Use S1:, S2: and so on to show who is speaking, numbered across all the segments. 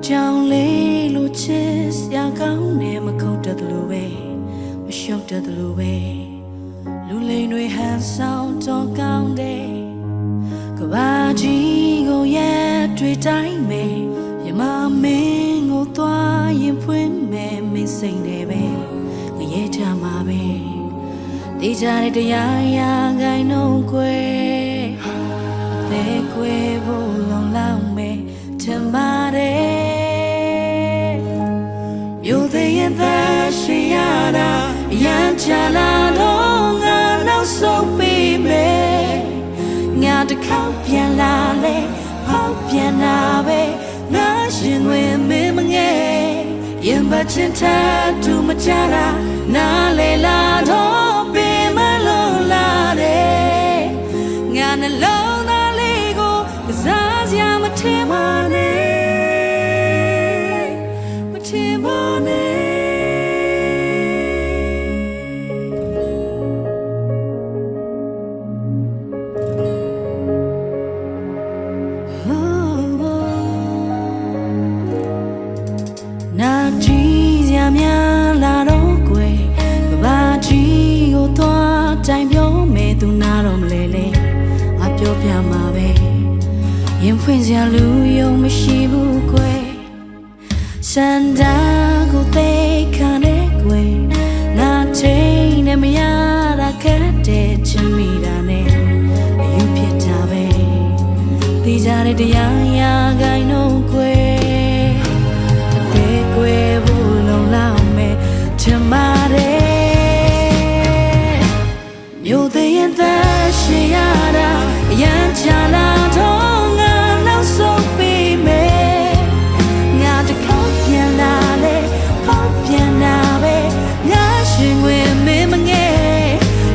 S1: ကြောင်လေးလိုချစ်စရာကောင်းနေမခုတ်တတ်လို့ပဲမရှုပ်တတ်လို့ပဲလူလိမ်တွေဟန်ဆောင်တော့ကောင်းတယ်ကဘာကြီးကိုရဲ့တွေ့တိုင်းပဲမြမမင်းကိုသွားရင်ဖွင့်မယ်မင်းစိတ်နေပဲငရဲချမှာပဲတေချာတဲ့တရားရာခိုင်နှုန်းကွယ်လဲကွယ်ဖို့လုံလောက်မယ်ထင်ပါတယ်မြို့သေးရဲ့သားရှိရတာရမ်းချလာတော့ငါနောက်ဆုံးပြီးမယ်ငါတစ်ခေါက်ပြန်လာလေဟောက်ပြန်လာပဲငါရှင်ဝင်မင်းမငယ်ရင်ပတ်ချင်တဲ့သူမကြတာနားလေလာတော့ပင်မလို့လာတယ်ငါနှလုံးသားလေးကိုကစားစရာမထင်ပါနဲ့မထင်ပါနဲ့နာကြီးစရာများလာတော့ကွယ်ကဘာကြီးကိုသွားတိုင်ပြောမယ်သူနာတော့မလဲလေငါပြောပြမှာပဲရင်ဖွင့်စရာလူယုံမရှိဘူးကွယ်စန္ဒာကိုသိခံနေကွယ်နာချိန်နဲ့မရတာခက်တဲ့ချင်မိတာနဲ့အယူဖြစ်တာပဲသိကြတဲ့တရားရာခိုင်နှုန်းကွယ်မြို့သေးရဲ့သားရှိရတာရမ်းချလာတော့ငါနောက်ဆုံးပြီးမယ်ငါတစ်ခေါက်ပြန်လာလေဟောက်ပြန်လာပဲငါရှင်ဝင်မင်းမငယ်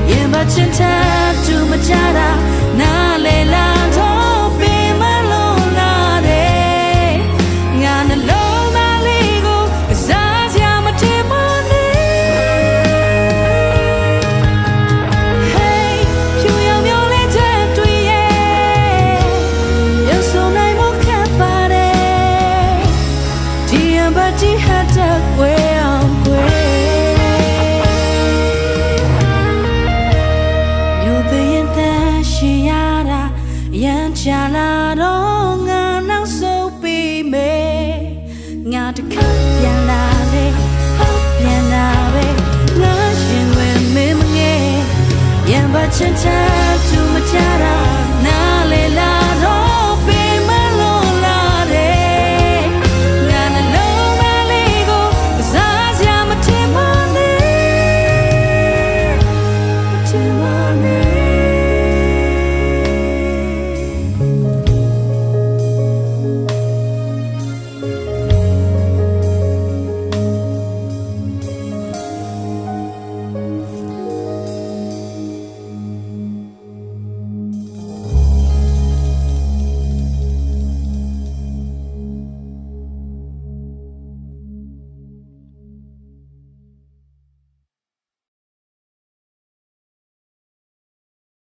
S1: ရင်ပတ်ချင်တဲ့သူမကြတာနားလေလာတော့ပင်မလို့လာတယ်ငါနှလုံးသားလေးကိုကစားစရာမထင်ပါနဲ့ကြီးဟတ်တဲ့ကွယ်အောင်ကွယ်မြို့သေးရဲ့သားရှိရတာရမ်းချလာတော့ငါနောက်ဆုံးပြီးမယ်ငါတစ်ခါပြန်လာလေဟောက်ပြန်လာပဲငါရှင်ဝင်မင်းမငယ်ရံပါချင်တဲ့သူမကြတာ